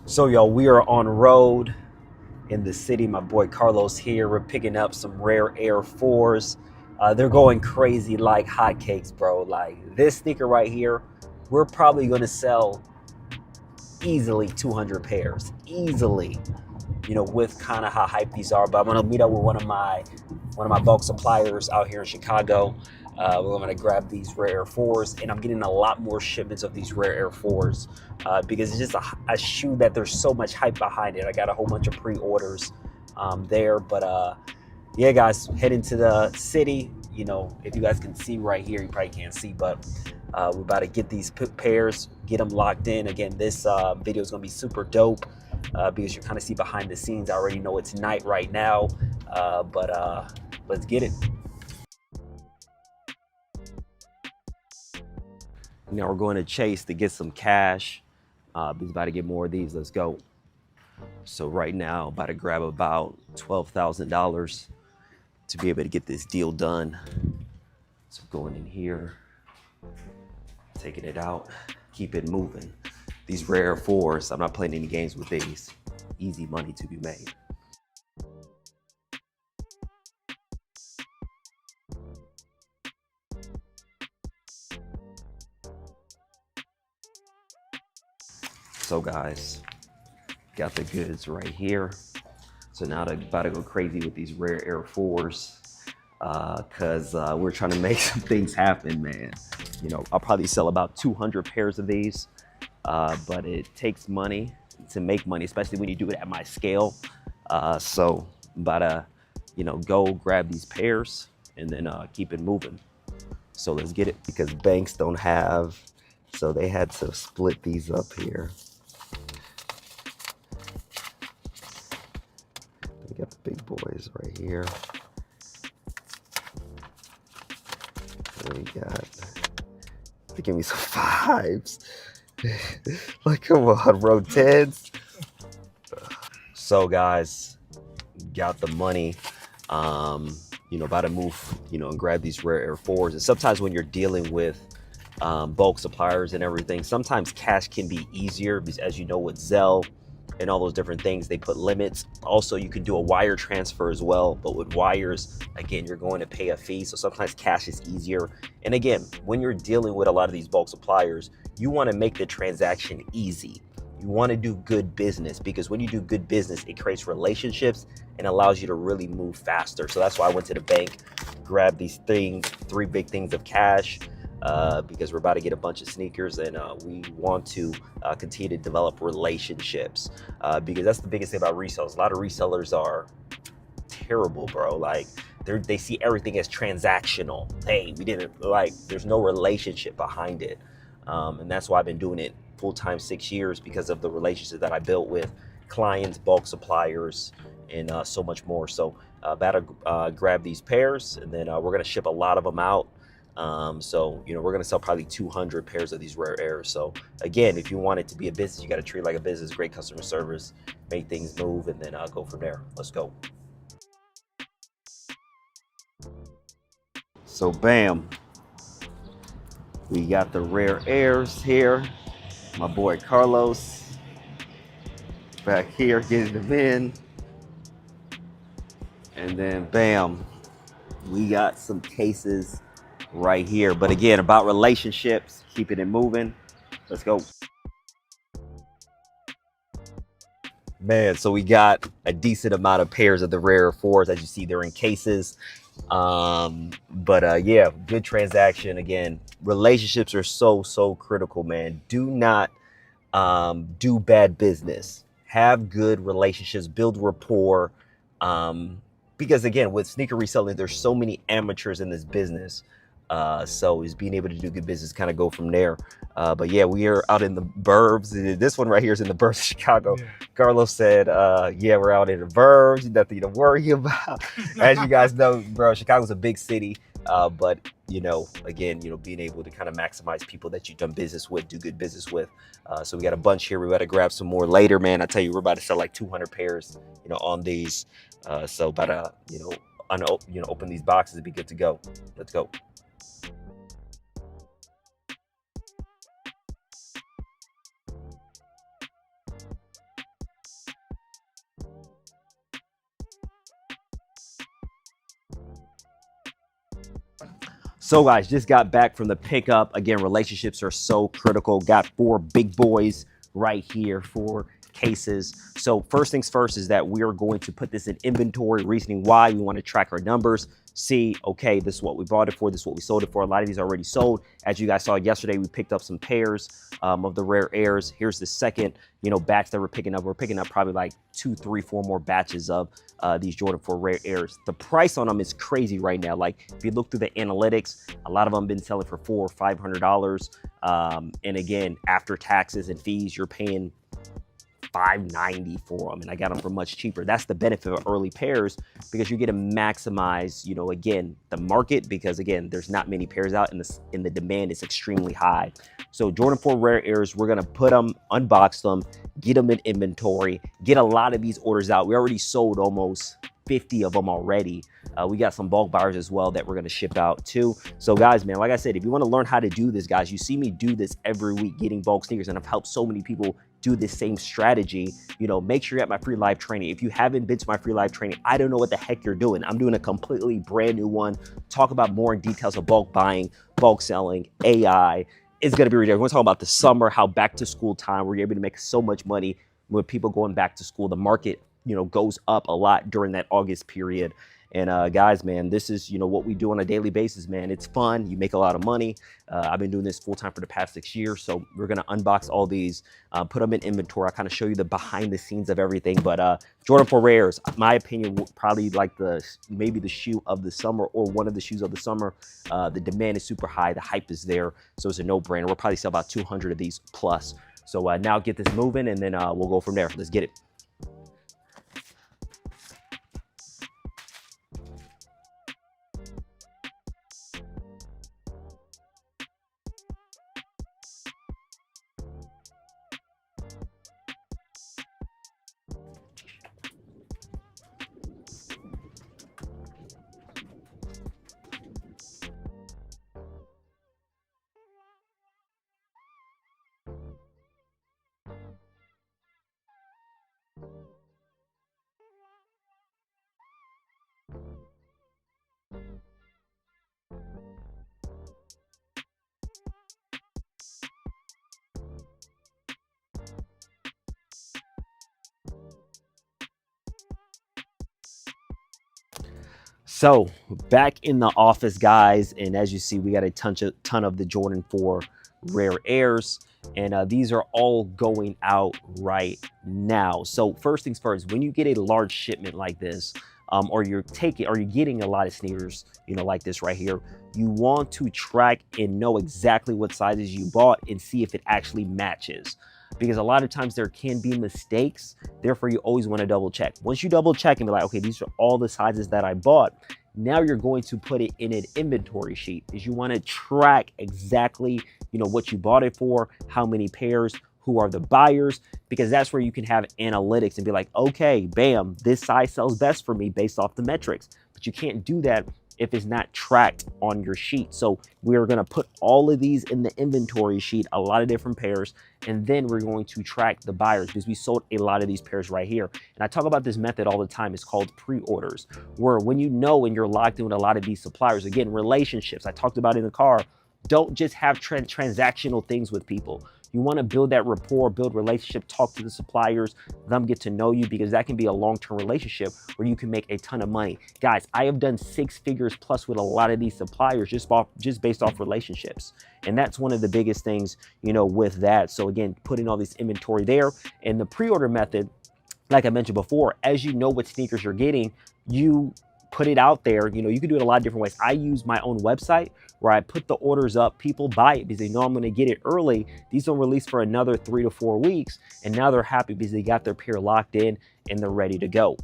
So y'all, we are on road in the city. My boy Carlos here. We're picking up some rare Air 4s. They're going crazy like hotcakes, bro. Like this sneaker right here, we're probably going to sell easily 200 pairs. Easily. You know, with kind of how hype these are. But I'm gonna meet up with one of my bulk suppliers out here in Chicago. We're gonna grab these rare Air 4s, and I'm getting a lot more shipments of these rare Air 4s because it's just a shoe that there's so much hype behind it. I got a whole bunch of pre-orders there, but yeah, guys, heading to the city. You know, if you guys can see right here, you probably can't see, but we're about to get these pairs, get them locked in. Again, this video is gonna be super dope. Because you kind of see behind the scenes. I already know it's night right now, but let's get it. Now we're going to Chase to get some cash. He's about to get more of these. Let's go. So right now, about to grab about $12,000 to be able to get this deal done. So going in here, taking it out, keep it moving. These rare 4s, I'm not playing any games with these. Easy money to be made. So guys, got the goods right here. So now they're about to go crazy with these rare Air 4s because we're trying to make some things happen, man. You know, I'll probably sell about 200 pairs of these, but it takes money to make money, especially when you do it at my scale. So I'm about to, you know, go grab these pairs and then keep it moving. So let's get it, because banks don't have, so they had to split these up here. We got the big boys right here. And we got, give me some 5s. Like, come on, bro, 10s. So guys, got the money. You know, about to move, you know, and grab these rare Air 4s. And sometimes when you're dealing with bulk suppliers and everything, sometimes cash can be easier because, as you know, with Zelle and all those different things, they put limits. Also, you can do a wire transfer as well, but with wires, again, you're going to pay a fee. So sometimes cash is easier. And again, when you're dealing with a lot of these bulk suppliers, you want to make the transaction easy. You want to do good business, because when you do good business, it creates relationships and allows you to really move faster. So that's why I went to the bank, grabbed these things, 3 big things of cash, because we're about to get a bunch of sneakers, and we want to continue to develop relationships, because that's the biggest thing about resellers. A lot of resellers are terrible, bro. Like, they see everything as transactional. Hey, we didn't, like, there's no relationship behind it. And that's why I've been doing it full-time 6 years, because of the relationships that I built with clients, bulk suppliers, and so much more. So about to grab these pairs, and then we're going to ship a lot of them out. So, you know, we're going to sell probably 200 pairs of these rare Airs. So again, if you want it to be a business, you got to treat it like a business, great customer service, make things move, and then go from there. Let's go. So bam, we got the rare Airs here. My boy Carlos back here getting them in. And then bam, we got some cases right here. But again, about relationships, keeping it moving. Let's go. Man, so we got a decent amount of pairs of the rare 4s. As you see, they're in cases. But yeah, good transaction. Again, relationships are so critical, man. Do not do bad business. Have good relationships, build rapport. Because again, with sneaker reselling, there's so many amateurs in this business. So is being able to do good business, kind of go from there. But yeah, we are out in the burbs. This one right here is in the burbs of Chicago. Yeah. Carlos said, yeah, we're out in the burbs. Nothing to worry about. As you guys know, bro, Chicago's a big city. But, you know, again, you know, being able to kind of maximize people that you've done business with, do good business with. So we got a bunch here. We got to grab some more later, man. I tell you, we're about to sell like 200 pairs, you know, on these. So about to, you know, open these boxes and be good to go. Let's go. So guys, just got back from the pickup. Again, relationships are so critical. Got 4 big boys right here, 4 cases. So first things first is that we are going to put this in inventory, reasoning why we want to track our numbers, see, okay, this is what we bought it for, this is what we sold it for. A lot of these are already sold. As you guys saw yesterday, we picked up some pairs of the rare airs. Here's the second, batch that we're picking up. We're picking up probably like 2, 3, 4 more batches of these Jordan 4 rare airs. The price on them is crazy right now. Like if you look through the analytics, a lot of them been selling for $400 or $500. And again, after taxes and fees, you're paying $590 for them, and I got them for much cheaper. That's the benefit of early pairs, because you get to maximize, again, the market, because again, there's not many pairs out, and the demand is extremely high. So Jordan 4 rare airs, we're gonna put them, unbox them, get them in inventory, get a lot of these orders out. We already sold almost 50 of them already. We got some bulk buyers as well that we're going to ship out too. So guys, man, like I said, if you want to learn how to do this, guys, you see me do this every week, getting bulk sneakers, and I've helped so many people do this same strategy. Make sure you're at my free live training. If you haven't been to my free live training, I don't know what the heck you're doing. I'm doing a completely brand new one. Talk about more in details of bulk buying, bulk selling, AI. It's going to be ridiculous. We're going to talk about the summer, how back to school time, where you're able to make so much money with people going back to school. The market goes up a lot during that August period. And guys, man, this is, what we do on a daily basis, man. It's fun. You make a lot of money. I've been doing this full time for the past 6 years. So we're going to unbox all these, put them in inventory. I kind of show you the behind the scenes of everything. But Jordan 4 rares, my opinion, probably like maybe the shoe of the summer, or one of the shoes of the summer. The demand is super high. The hype is there. So it's a no brainer. We'll probably sell about 200 of these plus. So now get this moving, and then we'll go from there. Let's get it. So back in the office, guys, and as you see, we got a ton of the Jordan 4 rare airs, and these are all going out right now. So first things first, when you get a large shipment like this, or you're getting a lot of sneakers, like this right here, you want to track and know exactly what sizes you bought and see if it actually matches. Because a lot of times there can be mistakes. Therefore, you always want to double check. Once you double check and be like, okay, these are all the sizes that I bought, now you're going to put it in an inventory sheet, is you want to track exactly, what you bought it for, how many pairs, who are the buyers, because that's where you can have analytics and be like, okay, bam, this size sells best for me based off the metrics. But you can't do that if it's not tracked on your sheet. So we're going to put all of these in the inventory sheet, a lot of different pairs, and then we're going to track the buyers, because we sold a lot of these pairs right here. And I talk about this method all the time. It's called pre-orders, where when and you're locked in with a lot of these suppliers, again, relationships, I talked about in the car, don't just have transactional things with people. You want to build that rapport, build relationship, talk to the suppliers, them get to know you, because that can be a long-term relationship where you can make a ton of money. Guys, I have done 6 figures plus with a lot of these suppliers just based off relationships. And that's one of the biggest things, with that. So again, putting all this inventory there, and the pre-order method, like I mentioned before, as you know what sneakers you're getting, you put it out there. You can do it a lot of different ways. I use my own website where I put the orders up, people buy it because they know I'm going to get it early. These don't release for another 3 to 4 weeks, and now they're happy because they got their pair locked in and they're ready to go.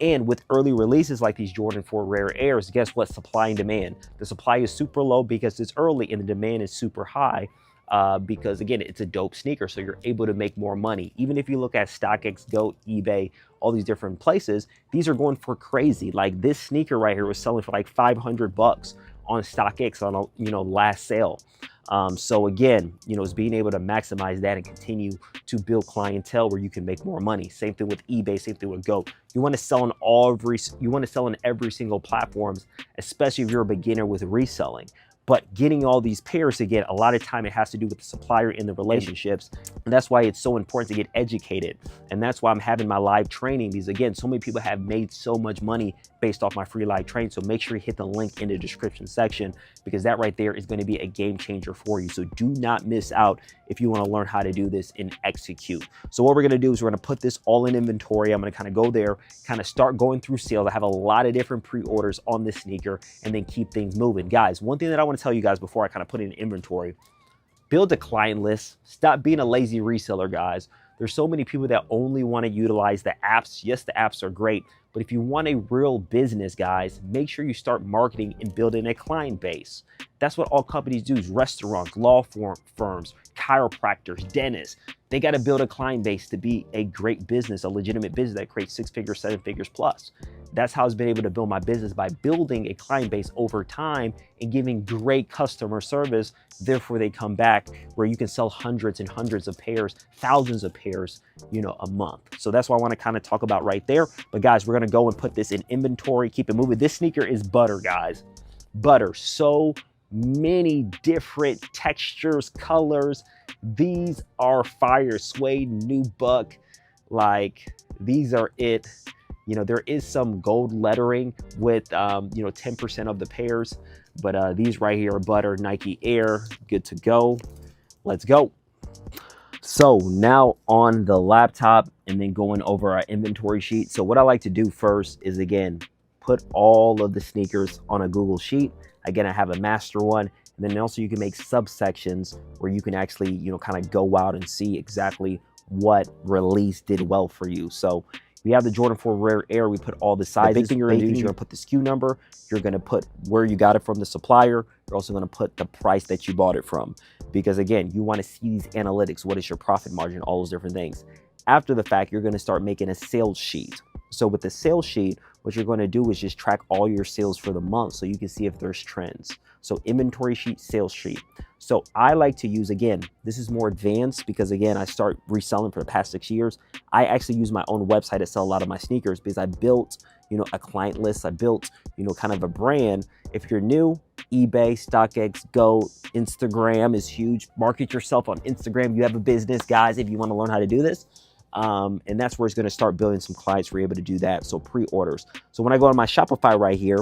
And with early releases like these Jordan 4 rare airs, guess what? Supply and demand. The supply is super low because it's early, and the demand is super high. Because again, it's a dope sneaker, so you're able to make more money. Even if you look at StockX, Go, eBay, all these different places, these are going for crazy. Like this sneaker right here was selling for like $500 on StockX on a last sale. So again, it's being able to maximize that and continue to build clientele where you can make more money. Same thing with eBay, same thing with Go. You want to sell on every single platforms, especially if you're a beginner with reselling. But getting all these pairs, again, a lot of time it has to do with the supplier and the relationships. And that's why it's so important to get educated. And that's why I'm having my live training, because again, so many people have made so much money based off my free live training. So make sure you hit the link in the description section, because that right there is going to be a game changer for you. So do not miss out if you want to learn how to do this and execute. So what we're going to do is we're going to put this all in inventory. I'm going to kind of go there, kind of start going through sales. I have a lot of different pre-orders on this sneaker, and then keep things moving. Guys, one thing that I want to tell you guys before I kind of put it in inventory: build a client list. Stop being a lazy reseller, guys. There's so many people that only want to utilize the apps. Yes, the apps are great, but if you want a real business, guys, make sure you start marketing and building a client base. That's what all companies do: is restaurants, law firms, chiropractors, dentists. They got to build a client base to be a great business, a legitimate business that creates 6 figures, 7 figures plus. That's how I've been able to build my business, by building a client base over time and giving great customer service. Therefore, they come back, where you can sell hundreds and hundreds of pairs, thousands of pairs, a month. So that's what I want to kind of talk about right there. But guys, we're going to go and put this in inventory, keep it moving. This sneaker is butter, guys. Butter. So many different textures, colors. These are fire. Suede, nubuck, like these are it. There is some gold lettering with 10% of the pairs, but these right here are butter. Nike Air, good to go. Let's go. So now on the laptop, and then going over our inventory sheet. So what I like to do first is, again, put all of the sneakers on a Google sheet. Again, I have a master one, and then also you can make subsections where you can actually, kind of go out and see exactly what release did well for you. So we have the Jordan 4 Rare Air. We put all the sizes. The big thing you're going to do is you're going to put the SKU number. You're going to put where you got it from, the supplier. You're also going to put the price that you bought it from, because again, you want to see these analytics. What is your profit margin? All those different things. After the fact, you're going to start making a sales sheet. So with the sales sheet, what you're going to do is just track all your sales for the month, so you can see if there's trends. So inventory sheet, sales sheet. So I like to use, again, this is more advanced, because again, I start reselling for the past 6 years. I actually use my own website to sell a lot of my sneakers, because I built, a client list. I built, kind of a brand. If you're new, eBay, StockX, Go, Instagram is huge. Market yourself on Instagram. You have a business, guys, if you want to learn how to do this. And that's where it's going to start building some clients where you're able to do that. So pre-orders. So when I go on my Shopify right here,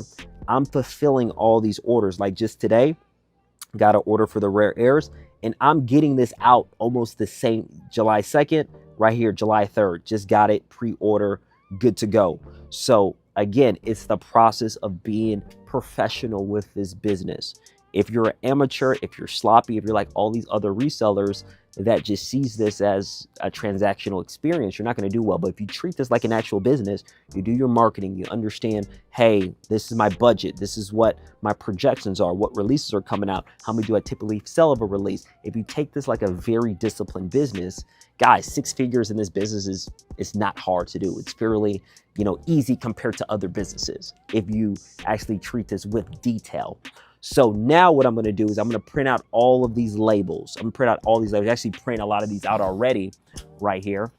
I'm fulfilling all these orders. Like just today, got an order for the Rare Airs, and I'm getting this out almost the same July 2nd, right here, July 3rd. Just got it, pre-order, good to go. So again, it's the process of being professional with this business. If you're an amateur, if you're sloppy, if you're like all these other resellers that just sees this as a transactional experience, you're not going to do well. But if you treat this like an actual business, you do your marketing, you understand, hey, this is my budget, this is what my projections are, what releases are coming out, how many do I typically sell of a release. If you take this like a very disciplined business, guys, 6 figures in this business is not hard to do. It's fairly, easy compared to other businesses if you actually treat this with detail. So now what I'm going to do is I'm going to print out all of these labels. I'm going to print out all these labels. I actually print a lot of these out already right here.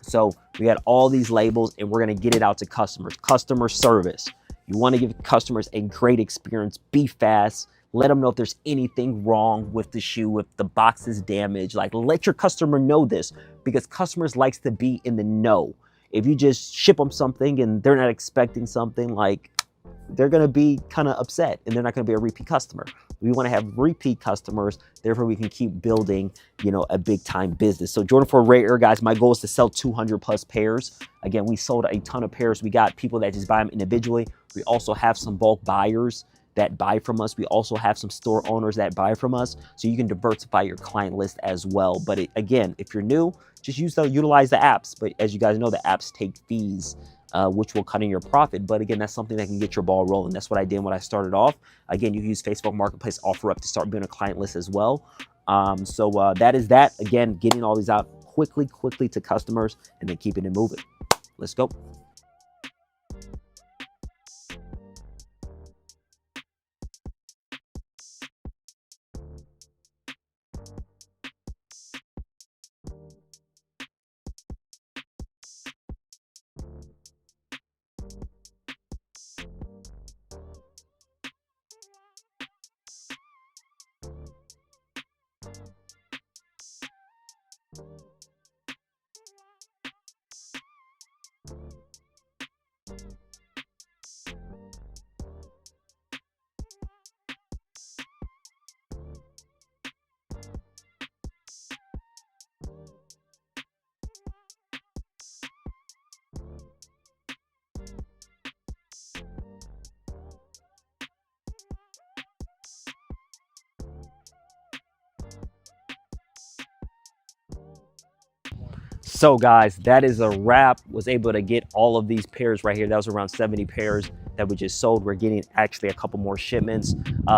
So we got all these labels, and we're going to get it out to customers. Customer service. You want to give customers a great experience. Be fast. Let them know if there's anything wrong with the shoe, if the box is damaged. Like, let your customer know this, because customers likes to be in the know. If you just ship them something and they're not expecting something, like, they're going to be kind of upset, and they're not going to be a repeat customer. We want to have repeat customers. Therefore, we can keep building, a big time business. So Jordan 4 Rare Air, guys, my goal is to sell 200 plus pairs. Again, we sold a ton of pairs. We got people that just buy them individually. We also have some bulk buyers that buy from us. We also have some store owners that buy from us. So you can diversify your client list as well. But again, if you're new, just utilize the apps. But as you guys know, the apps take fees, which will cut in your profit. But again, that's something that can get your ball rolling. That's what I did when I started off. Again, you can use Facebook Marketplace OfferUp to start building a client list as well. So that is that. Again, getting all these out quickly to customers, and then keeping it moving. Let's go. So guys, that is a wrap. Was able to get all of these pairs right here. That was around 70 pairs that we just sold. We're getting actually a couple more shipments.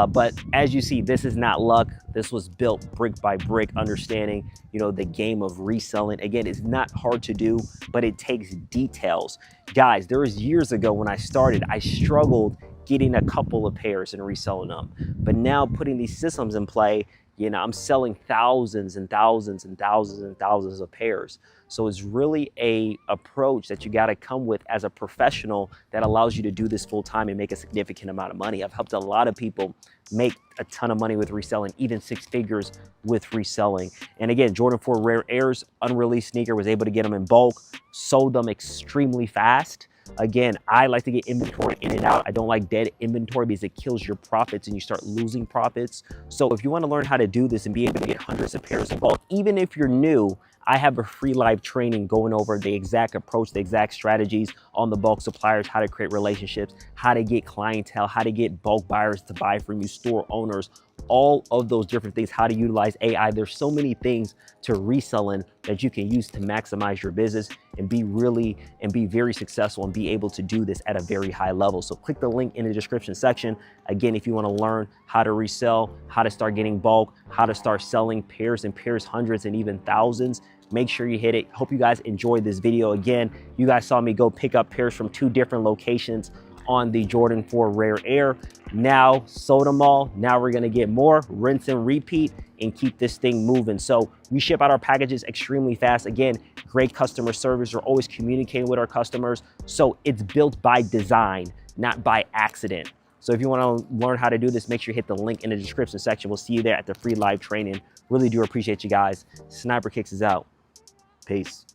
But as you see, this is not luck. This was built brick by brick, understanding, you know, the game of reselling. Again, it's not hard to do, but it takes details. Guys, there was years ago when I started, I struggled getting a couple of pairs and reselling them. But now putting these systems in play, you know, I'm selling thousands and thousands and thousands and thousands of pairs. So it's really a approach that you got to come with as a professional that allows you to do this full time and make a significant amount of money. I've helped a lot of people make a ton of money with reselling, even 6 figures with reselling. And again, Jordan 4 Rare Airs, unreleased sneaker, was able to get them in bulk, sold them extremely fast. Again, I like to get inventory in and out. I don't like dead inventory because it kills your profits and you start losing profits. So if you want to learn how to do this and be able to get hundreds of pairs in bulk, even if you're new, I have a free live training going over the exact approach, the exact strategies on the bulk suppliers, how to create relationships, how to get clientele, how to get bulk buyers to buy from you, store owners, all of those different things, how to utilize AI. There's so many things to reselling that you can use to maximize your business and be very successful and be able to do this at a very high level. So click the link in the description section. Again, if you want to learn how to resell, how to start getting bulk, how to start selling pairs and pairs, hundreds and even thousands, make sure you hit it. Hope you guys enjoyed this video. Again, you guys saw me go pick up pairs from 2 different locations on the Jordan 4 Rare Air. Now sold them all. Now we're gonna get more, rinse and repeat, and keep this thing moving. So we ship out our packages extremely fast. Again, great customer service. We're always communicating with our customers. So it's built by design, not by accident. So if you want to learn how to do this, make sure you hit the link in the description section. We'll see you there at the free live training. Really do appreciate you guys. Sniper Kicks is out. Peace.